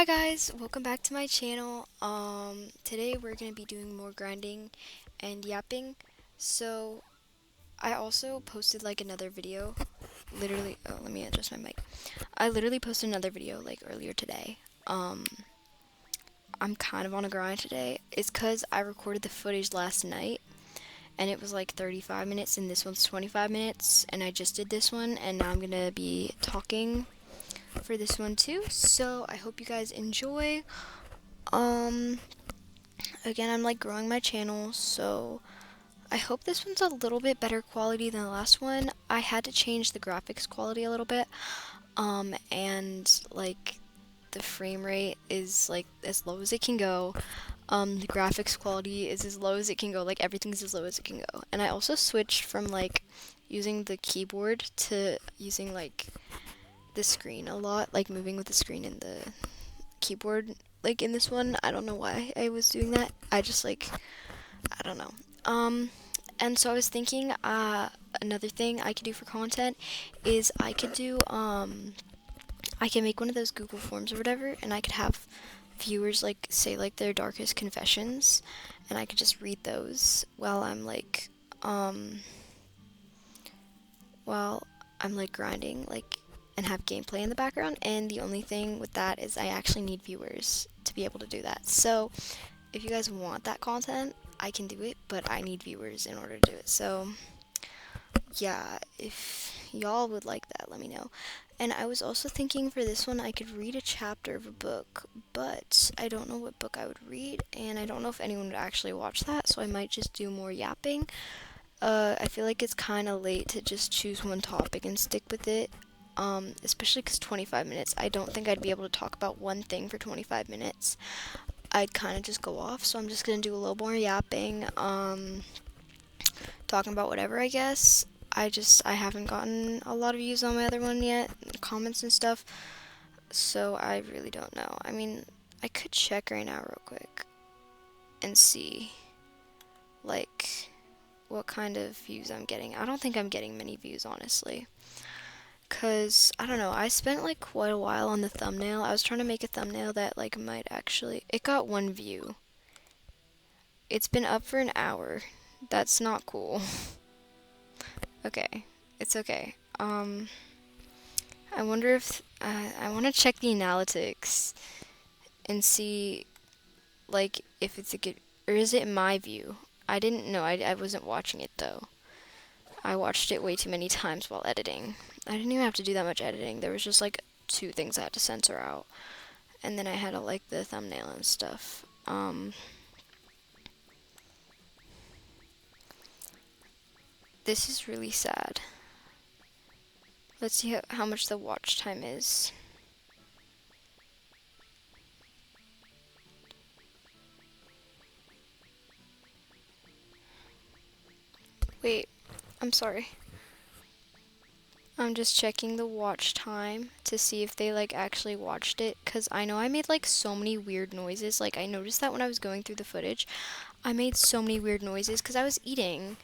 Hi guys, welcome back to my channel. Today we're gonna be doing more grinding and yapping. So I also posted like another video. Literally, oh, let me adjust my mic. I literally posted another video like earlier today. Um, I'm kind of on a grind today. It's cause I recorded the footage last night and it was like 35 minutes and this one's 25 minutes and I just did this one and now I'm gonna be talking for this one too. So I hope you guys enjoy. Um, Again, I'm like growing my channel, so I hope this one's a little bit better quality than the last one. I had to change the graphics quality a little bit, and like the frame rate is like as low as it can go. The graphics quality is as low as it can go, like everything's as low as it can go. And I also switched from like using the keyboard to using like the screen a lot, like moving with the screen and the keyboard like in this one. I don't know why I was doing that. I don't know. Um, and so I was thinking, another thing I could do for content is I can make one of those Google Forms or whatever, and I could have viewers like say like their darkest confessions, and I could just read those um, while I'm like grinding, like, and have gameplay in the background. And the only thing with that is I actually need viewers to be able to do that. So if you guys want that content, I can do it, but I need viewers in order to do it. So yeah, if y'all would like that, let me know. And I was also thinking for this one I could read a chapter of a book, but I don't know what book I would read, and I don't know if anyone would actually watch that, so I might just do more yapping. I feel like it's kind of late to just choose one topic and stick with it. Especially because 25 minutes, I don't think I'd be able to talk about one thing for 25 minutes. I'd kind of just go off, so I'm just gonna do a little more yapping, talking about whatever, I guess. I haven't gotten a lot of views on my other one yet, comments and stuff, so I really don't know. I mean, I could check right now real quick and see, like, what kind of views I'm getting. I don't think I'm getting many views, honestly. Cause, I don't know, I spent like quite a while on the thumbnail. I was trying to make a thumbnail that like might actually, it got one view. It's been up for an hour. That's not cool. Okay, it's okay. I wonder if I want to check the analytics and see like if it's a good, or is it my view? I didn't know. I wasn't watching it though. I watched it way too many times while editing. I didn't even have to do that much editing. There was just like two things I had to censor out, and then I had to like the thumbnail and stuff. This is really sad. Let's see how much the watch time is. Wait, I'm sorry. I'm just checking the watch time to see if they like actually watched it, cuz I know I made like so many weird noises. Like I noticed that when I was going through the footage, I made so many weird noises cuz I was eating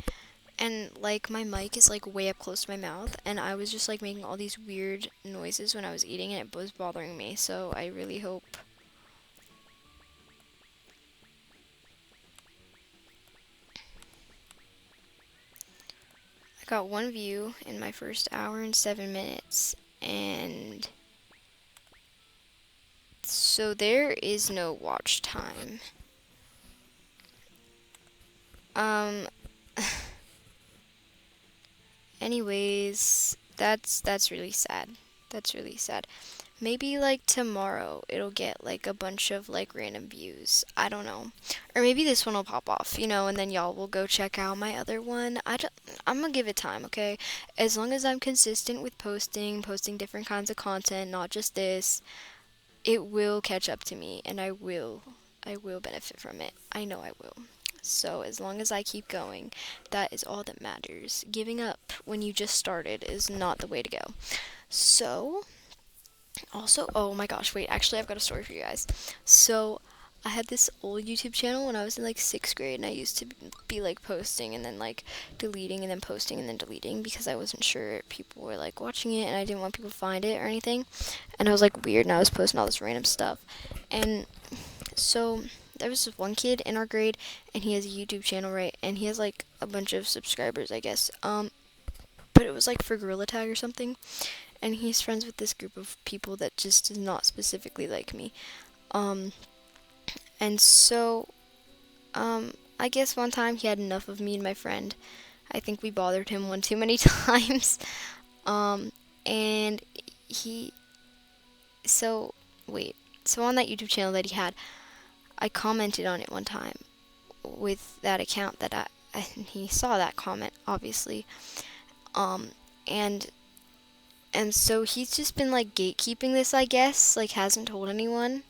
and like my mic is like way up close to my mouth and I was just like making all these weird noises when I was eating and it was bothering me. So I really hope I got one view in my first hour and 7 minutes, and so there is no watch time. Um, Anyways, that's really sad. That's really sad. Maybe like tomorrow it'll get like a bunch of like random views. I don't know. Or maybe this one will pop off, and then y'all will go check out my other one. I'm gonna give it time, okay? As long as I'm consistent with posting different kinds of content, not just this, it will catch up to me and I will benefit from it. I know I will. So as long as I keep going, that is all that matters. Giving up when you just started is not the way to go. So, also, oh my gosh, wait, actually I've got a story for you guys. So, I had this old YouTube channel when I was in like sixth grade, and I used to be like posting and then like deleting and then posting and then deleting because I wasn't sure people were like watching it and I didn't want people to find it or anything. And I was like weird and I was posting all this random stuff. And so there was this one kid in our grade and he has a YouTube channel, right? And he has like a bunch of subscribers, I guess. But it was like for Gorilla Tag or something. And he's friends with this group of people that just does not specifically like me. Um, and so I guess one time he had enough of me and my friend. I think we bothered him one too many times. Um, and he, so, wait. So on that YouTube channel that he had, I commented on it one time with that account that and he saw that comment, obviously. Um, and, and so he's just been like gatekeeping this, I guess, like hasn't told anyone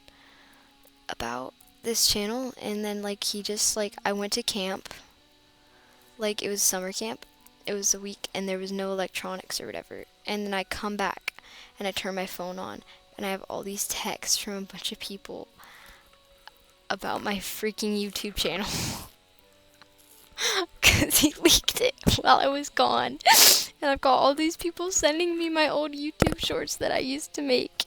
about this channel. And then like he just like, I went to camp, like it was summer camp. It was a week and there was no electronics or whatever. And then I come back and I turn my phone on and I have all these texts from a bunch of people about my freaking YouTube channel. Because he leaked it while I was gone. And I've got all these people sending me my old YouTube shorts that I used to make.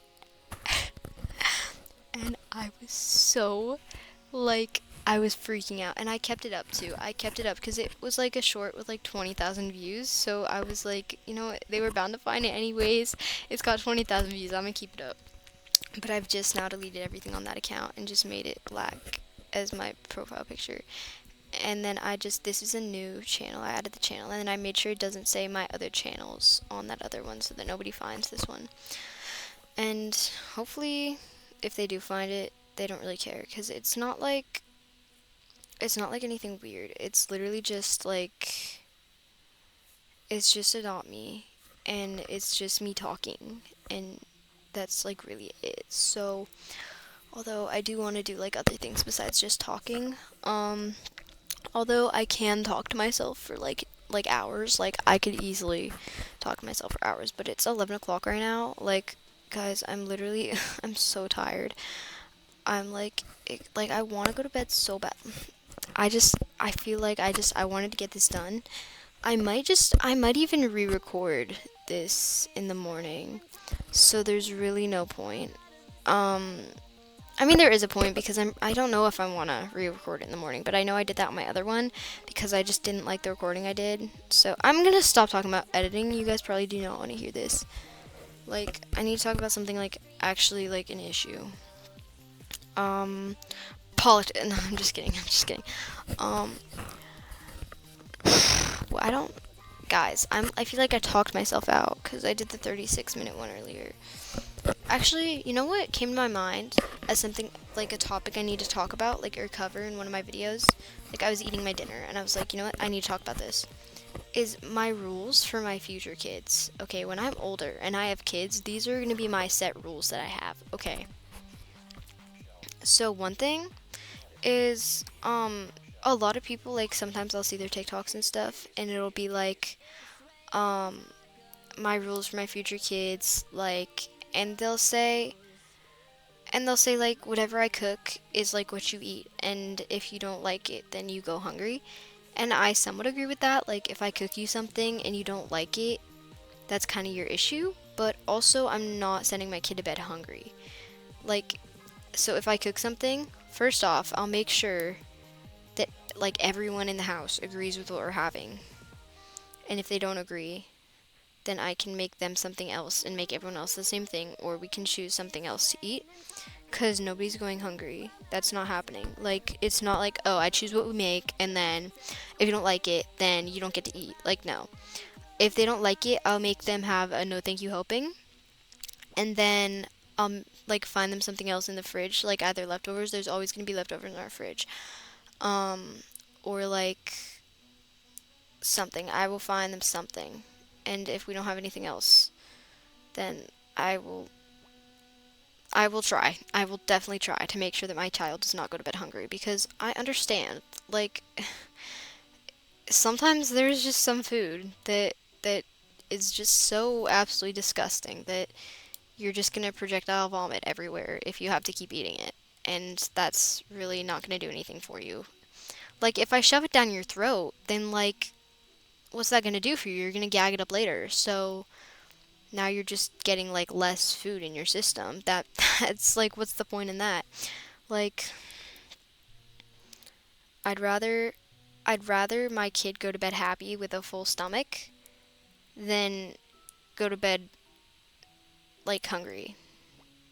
And I was so, like, I was freaking out. And I kept it up, too. I kept it up because it was, like, a short with, like, 20,000 views. So I was like, you know what? They were bound to find it anyways. It's got 20,000 views. I'm going to keep it up. But I've just now deleted everything on that account and just made it black as my profile picture. And then this is a new channel. I added the channel and then I made sure it doesn't say my other channels on that other one so that nobody finds this one. And hopefully if they do find it, they don't really care because it's not like anything weird. It's literally just like it's just about me and it's just me talking and that's like really it. So although I do want to do like other things besides just talking, although I can talk to myself for like hours, like I could easily talk to myself for hours, but it's 11 o'clock right now. Like, guys, I'm literally I'm so tired. I'm like I want to go to bed so bad. I feel like I wanted to get this done. I might even re-record this in the morning. So there's really no point. Um I mean, there is a point because I don't know if I want to re-record it in the morning, but I know I did that on my other one because I just didn't like the recording I did. So I'm going to stop talking about editing. You guys probably do not want to hear this. Like, I need to talk about something like actually like an issue. Um, No, I'm just kidding. I'm just kidding. Um, well, I don't, guys, I feel like I talked myself out because I did the 36-minute one earlier. Actually, you know what came to my mind as something like a topic I need to talk about, like or cover in one of my videos? Like I was eating my dinner and I was like, you know what? I need to talk about this. Is my rules for my future kids. Okay, when I'm older and I have kids, these are going to be my set rules that I have. Okay. So one thing is a lot of people like sometimes I'll see their TikToks and stuff and it'll be like um my rules for my future kids like and they'll say like whatever I cook is like what you eat and if you don't like it then you go hungry. And I somewhat agree with that. Like if I cook you something and you don't like it, that's kind of your issue, but also I'm not sending my kid to bed hungry. Like so if I cook something, first off, I'll make sure that like everyone in the house agrees with what we're having. And if they don't agree, then I can make them something else and make everyone else the same thing, or we can choose something else to eat. Because nobody's going hungry. That's not happening. Like, it's not like, oh, I choose what we make, and then if you don't like it, then you don't get to eat. Like, no. If they don't like it, I'll make them have a no thank you helping, and then like find them something else in the fridge, like either leftovers. There's always gonna be leftovers in our fridge, um, or like something. I will find them something, and if we don't have anything else, then I will I will try. I will definitely try to make sure that my child does not go to bed hungry because I understand. Like sometimes there's just some food that is just so absolutely disgusting that you're just gonna projectile vomit everywhere if you have to keep eating it. and that's really not going to do anything for you. Like, if I shove it down your throat, then, like, what's that going to do for you? You're going to gag it up later. So now you're just getting, like, less food in your system. That's, like, what's the point in that? Like, I'd rather, I'd rather my kid go to bed happy with a full stomach than go to bed, like, hungry.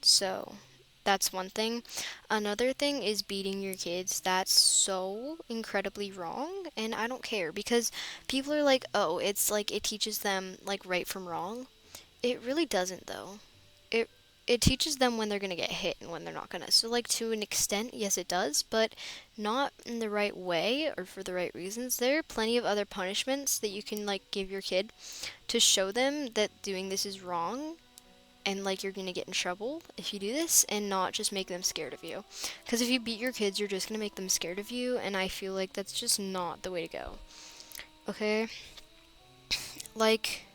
So that's one thing. Another thing is beating your kids. That's so incredibly wrong, and I don't care because people are like, "Oh, it's like it teaches them like right from wrong." It really doesn't though. It it teaches them when they're going to get hit and when they're not going to. So like to an extent, yes it does, but not in the right way or for the right reasons. There are plenty of other punishments that you can like give your kid to show them that doing this is wrong and like you're gonna get in trouble if you do this and not just make them scared of you, because if you beat your kids you're just gonna make them scared of you, and I feel like that's just not the way to go. Okay, like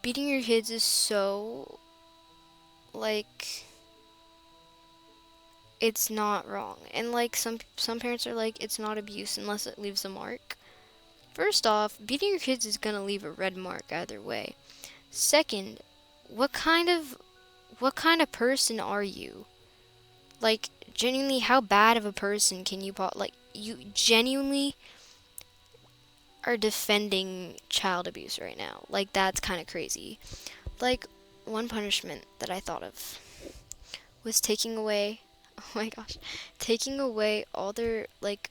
beating your kids is so like it's not wrong, and like some parents are like it's not abuse unless it leaves a mark. First off, beating your kids is gonna leave a red mark either way. Second, what kind of person are you? Like, genuinely, how bad of a person can you like you genuinely are defending child abuse right now? Like, that's kind of crazy. Like, one punishment that I thought of was taking away, oh my gosh, taking away all their like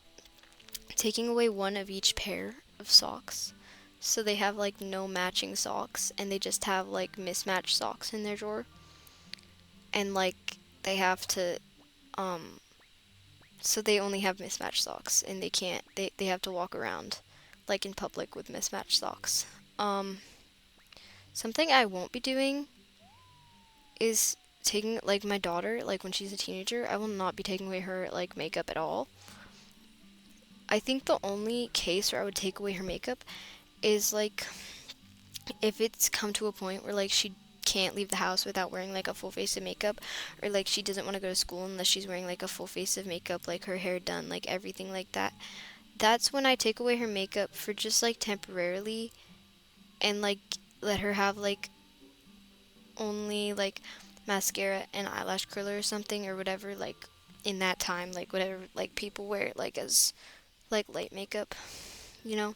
taking away one of each pair of socks. So they have like no matching socks and they just have like mismatched socks in their drawer. And like they have to um so they only have mismatched socks and they have to walk around like in public with mismatched socks. Um Something I won't be doing is taking like my daughter, like when she's a teenager, I will not be taking away her like makeup at all. I think the only case where I would take away her makeup is like if it's come to a point where like she can't leave the house without wearing like a full face of makeup, or like she doesn't want to go to school unless she's wearing like a full face of makeup, like her hair done, like everything like that. That's when I take away her makeup for just like temporarily and like let her have like only like mascara and eyelash curler or something or whatever, like in that time, like whatever like people wear it like as like light makeup, you know?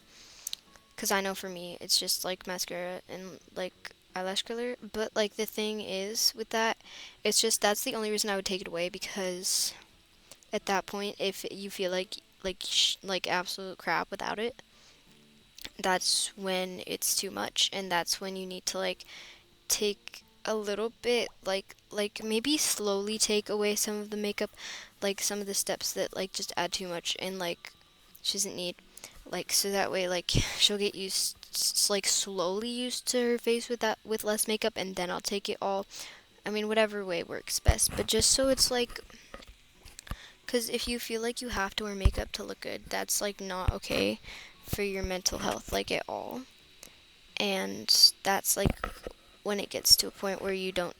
Because I know for me it's just like mascara and like eyelash curler. But like the thing is with that, it's just that's the only reason I would take it away, because at that point if you feel like absolute crap without it, that's when it's too much, and that's when you need to like take a little bit like maybe slowly take away some of the makeup, like some of the steps that like just add too much and like she doesn't need, like so that way like she'll get used like slowly used to her face with that with less makeup, and then I'll take it all. I mean, whatever way works best, but just so it's like, because if you feel like you have to wear makeup to look good, that's like not okay for your mental health like at all. And that's like when it gets to a point where you don't,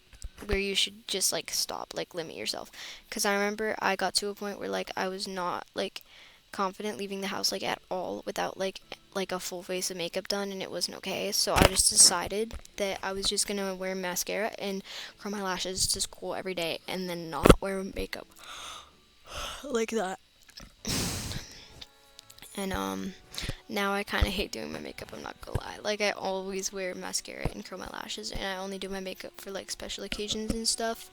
where you should just like stop, like limit yourself. Because I remember I got to a point where like I was not like confident leaving the house like at all without like a full face of makeup done, and it wasn't okay. So I just decided that I was just gonna wear mascara and curl my lashes to school every day and then not wear makeup like that. And now I kind of hate doing my makeup, I'm not gonna lie. Like I always wear mascara and curl my lashes, and I only do my makeup for like special occasions and stuff,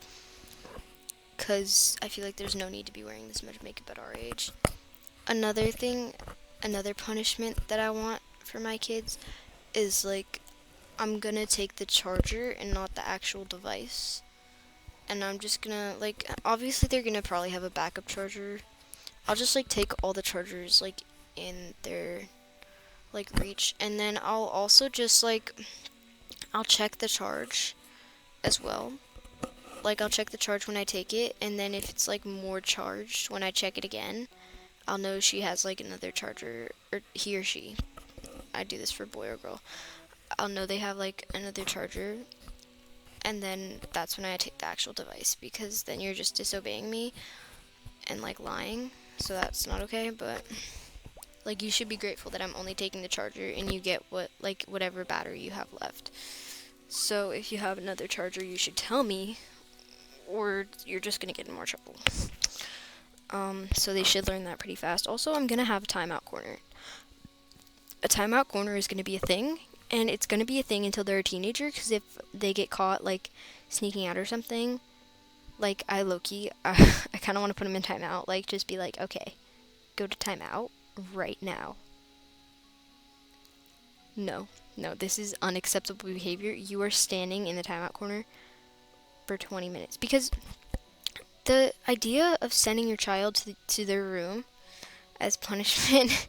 cuz I feel like there's no need to be wearing this much makeup at our age. Another thing, another punishment that I want for my kids is like I'm gonna take the charger and not the actual device. And I'm just gonna like obviously they're gonna probably have a backup charger. I'll just like take all the chargers like in their like reach, and then I'll also just like I'll check the charge as well. Like I'll check the charge when I take it, and then if it's like more charged when I check it again, I'll know she has like another charger, or he or she. I do this for boy or girl. I'll know they have like another charger, and then that's when I take the actual device, because then you're just disobeying me. and like lying, so that's not okay. But like, you should be grateful that I'm only taking the charger and you get whatever battery you have left. So if you have another charger, you should tell me, or you're just gonna get in more trouble. So they should learn that pretty fast. Also, I'm gonna have a timeout corner. A timeout corner is gonna be a thing, and it's gonna be a thing until they're a teenager. Because if they get caught like sneaking out or something, like I low-key, I kind of want to put them in timeout. Like, just be like, okay, go to timeout right now. No, no, this is unacceptable behavior. You are standing in the timeout corner for 20 minutes. Because the idea of sending your child to their room as punishment,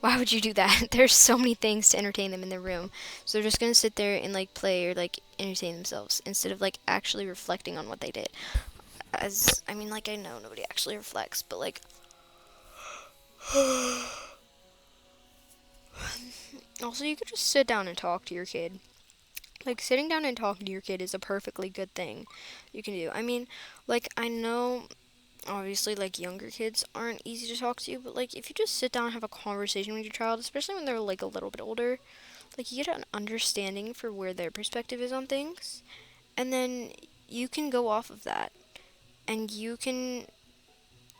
why would you do that? There's so many things to entertain them in their room. So they're just going to sit there and like play or like entertain themselves instead of like actually reflecting on what they did. I mean, like, I know nobody actually reflects, but like, also, you could just sit down and talk to your kid. Like, sitting down and talking to your kid is a perfectly good thing you can do. I mean, like, I know obviously like younger kids aren't easy to talk to, but like if you just sit down and have a conversation with your child, especially when they're like a little bit older, like you get an understanding for where their perspective is on things, and then you can go off of that, and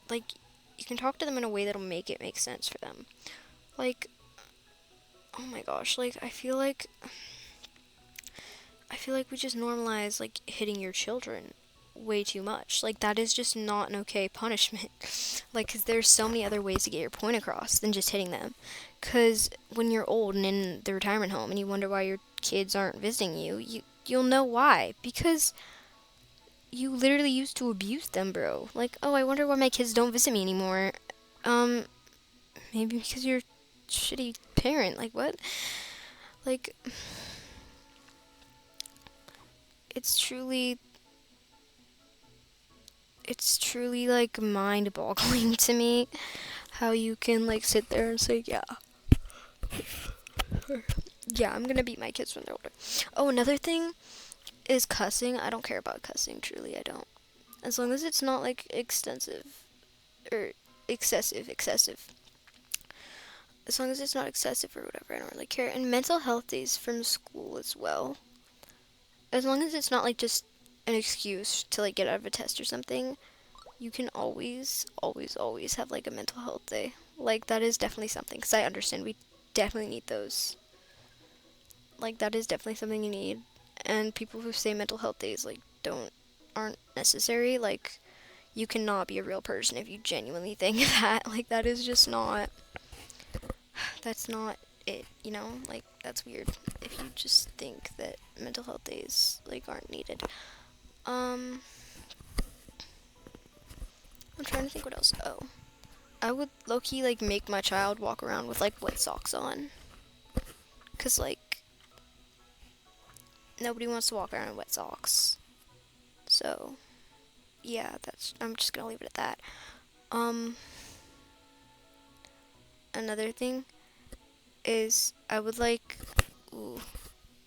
like you can talk to them in a way that'll make it make sense for them. Like, oh my gosh, like I feel like we just normalize like hitting your children way too much. Like, that is just not an okay punishment. Like, because there's so many other ways to get your point across than just hitting them. Because when you're old and in the retirement home and you wonder why your kids aren't visiting you'll know why. Because you literally used to abuse them, bro. Like, oh, I wonder why my kids don't visit me anymore. Um, Maybe because you're a shitty parent. Like, what? Like, it's truly like mind-boggling to me how you can like sit there and say, yeah, I'm gonna beat my kids when they're older. Oh, another thing is cussing. I don't care about cussing, truly I don't, as long as it's not like extensive or excessive, as long as it's not excessive or whatever, I don't really care. And mental health days from school as well, as long as it's not like just an excuse to like get out of a test or something. You can always have like a mental health day. Like, that is definitely something, because I understand we definitely need those. Like, that is definitely something you need. And people who say mental health days like aren't necessary. Like, you cannot be a real person if you genuinely think that. Like, that is just not. That's not it. You know, like, that's weird if you just think that mental health days like aren't needed. I'm trying to think what else. Oh, I would low-key like make my child walk around with like wet socks on, cause like nobody wants to walk around in wet socks. So yeah, I'm just gonna leave it at that. Um, Another thing is I would like, ooh,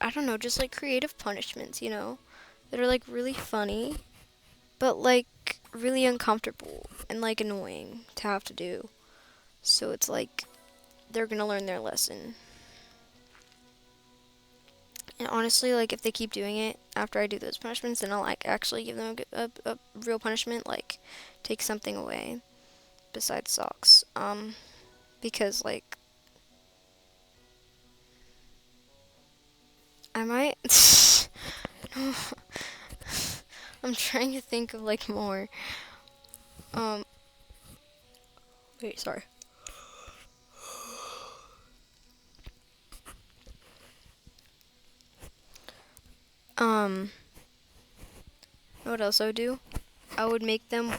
I don't know, just like creative punishments, that are like really funny, but like really uncomfortable and like annoying to have to do. So it's like they're gonna learn their lesson. And honestly, like, if they keep doing it after I do those punishments, then I'll like actually give them a real punishment, like take something away besides socks. Because like I might. I'm trying to think of like more. Um, Wait, sorry. Um, what else I would do? I would make them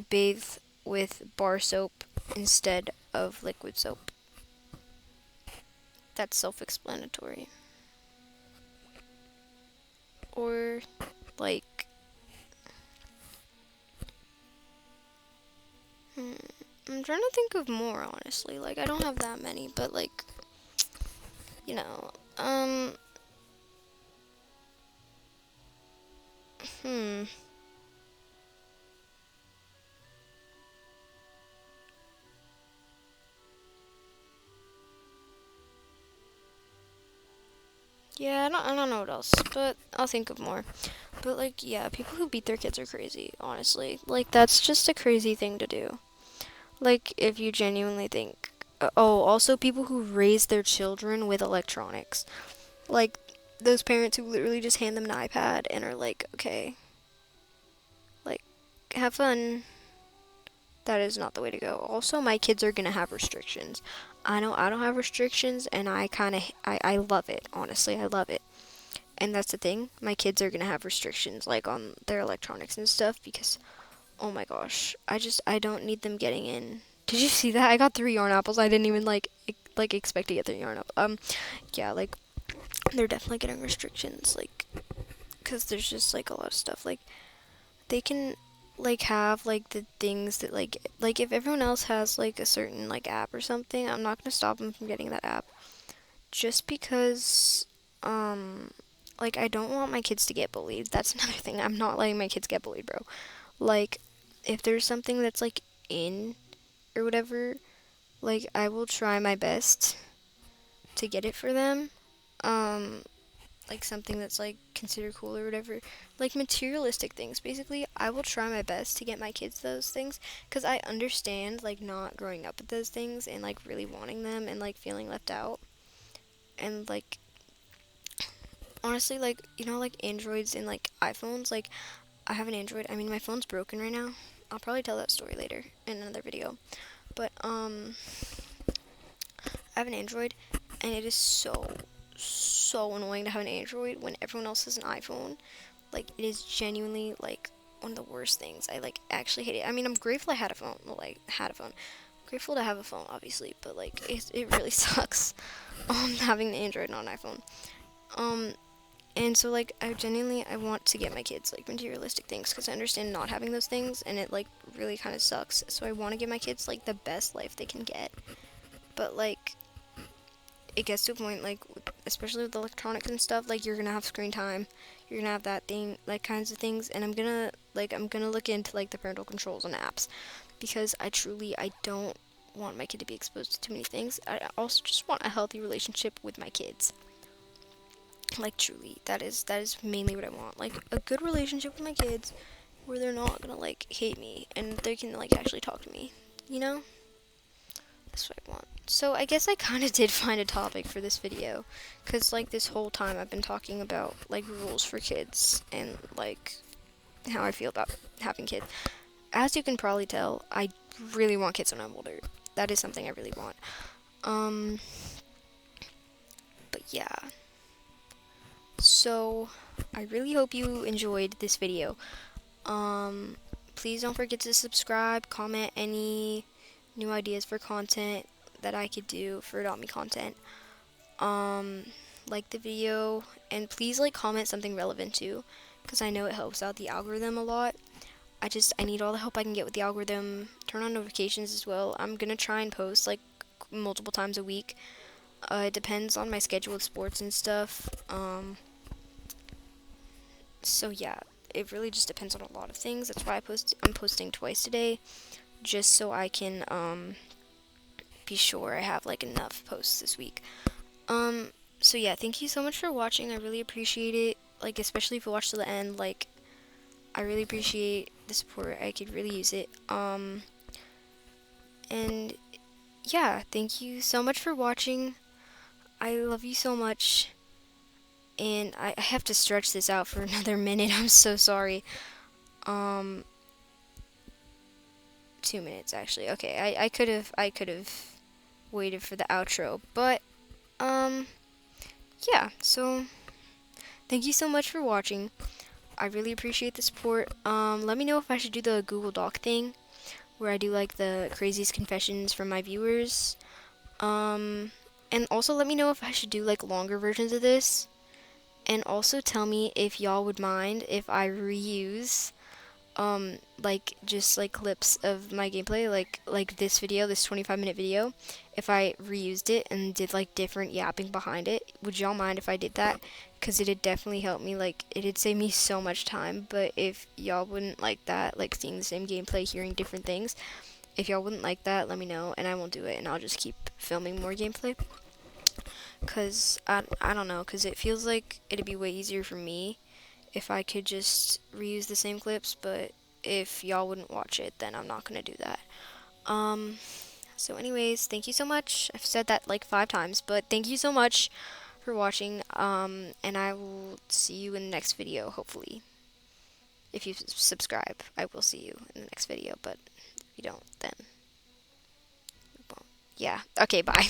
bathe with bar soap instead of liquid soap. That's self-explanatory. Or like, I'm trying to think of more, honestly. Like, I don't have that many, but like, you know, hmm. Yeah, I don't know what else, but I'll think of more. But like, yeah, people who beat their kids are crazy, honestly. Like, that's just a crazy thing to do. Like, if you genuinely think. Oh, also people who raise their children with electronics. Like, those parents who literally just hand them an iPad and are like, okay, like, have fun. That is not the way to go. Also, my kids are gonna have restrictions. I know I don't have restrictions, and I love it. Honestly, I love it. And that's the thing. My kids are gonna have restrictions, like on their electronics and stuff, because oh my gosh, I don't need them getting in. Did you see that? I got 3 yarn apples. I didn't even like expect to get 3 yarn apples. Yeah, like they're definitely getting restrictions, like, because there's just like a lot of stuff. Like they can like have like the things that like if everyone else has like a certain like app or something, I'm not gonna stop them from getting that app just because like I don't want my kids to get bullied. That's another thing. I'm not letting my kids get bullied, bro. Like if there's something that's like in or whatever, like I will try my best to get it for them. Um like something that's like considered cool or whatever, like materialistic things. Basically, I will try my best to get my kids those things because I understand like not growing up with those things and like really wanting them and like feeling left out. And like honestly, like like Androids and like iPhones, like I have an Android. I mean, my phone's broken right now. I'll probably tell that story later in another video. But I have an Android, and it is so annoying to have an Android when everyone else has an iPhone. Like it is genuinely like one of the worst things. I like actually hate it. I mean, I'm grateful I had a phone. Well, I had a phone. I'm grateful to have a phone, obviously, but like it really sucks having an Android, not an iPhone. Um, and so like I want to get my kids like materialistic things because I understand not having those things and it like really kind of sucks. So I want to give my kids like the best life they can get. But like it gets to a point like especially with electronics and stuff, like you're gonna have screen time, you're gonna have that thing, like kinds of things, and I'm gonna look into like the parental controls on apps because I don't want my kid to be exposed to too many things. I also just want a healthy relationship with my kids. Like truly, that is mainly what I want. Like a good relationship with my kids where they're not gonna like hate me and they can like actually talk to me. You know? That's what I want. So I guess I kind of did find a topic for this video, cause like this whole time I've been talking about like rules for kids and like how I feel about having kids. As you can probably tell, I really want kids when I'm older. That is something I really want. Um, but yeah. So I really hope you enjoyed this video. Um, please don't forget to subscribe, comment any new ideas for content that I could do for Adopt Me content. Like the video, and please like comment something relevant too, because I know it helps out the algorithm a lot. I need all the help I can get with the algorithm. Turn on notifications as well. I'm gonna try and post like multiple times a week. It depends on my schedule with sports and stuff. So yeah, it really just depends on a lot of things. That's why I'm posting twice today, just so I can be sure I have like enough posts this week. Um, so yeah, thank you so much for watching. I really appreciate it. Like especially if you watch to the end, like I really appreciate the support. I could really use it. And yeah, thank you so much for watching. I love you so much. And I have to stretch this out for another minute. I'm so sorry. Um, 2 minutes actually. Okay, I could have waited for the outro, but um, yeah. So thank you so much for watching. I really appreciate the support. Let me know if I should do the Google Doc thing, where I do like the craziest confessions from my viewers. And also let me know if I should do like longer versions of this. And also tell me if y'all would mind if I reuse like just like clips of my gameplay, like this video, this 25-minute video, if I reused it and did like different yapping behind it. Would y'all mind if I did that? Because it'd definitely help me, like it'd save me so much time. But if y'all wouldn't like that, like seeing the same gameplay, hearing different things, if y'all wouldn't like that, let me know and I won't do it, and I'll just keep filming more gameplay. Cause I don't know, cause it feels like it'd be way easier for me if I could just reuse the same clips, but if y'all wouldn't watch it, then I'm not gonna do that. Um, so anyways, thank you so much. I've said that like 5 times, but thank you so much for watching. And I will see you in the next video, hopefully. If you subscribe, I will see you in the next video, but if you don't, then we won't. Yeah. Okay, bye.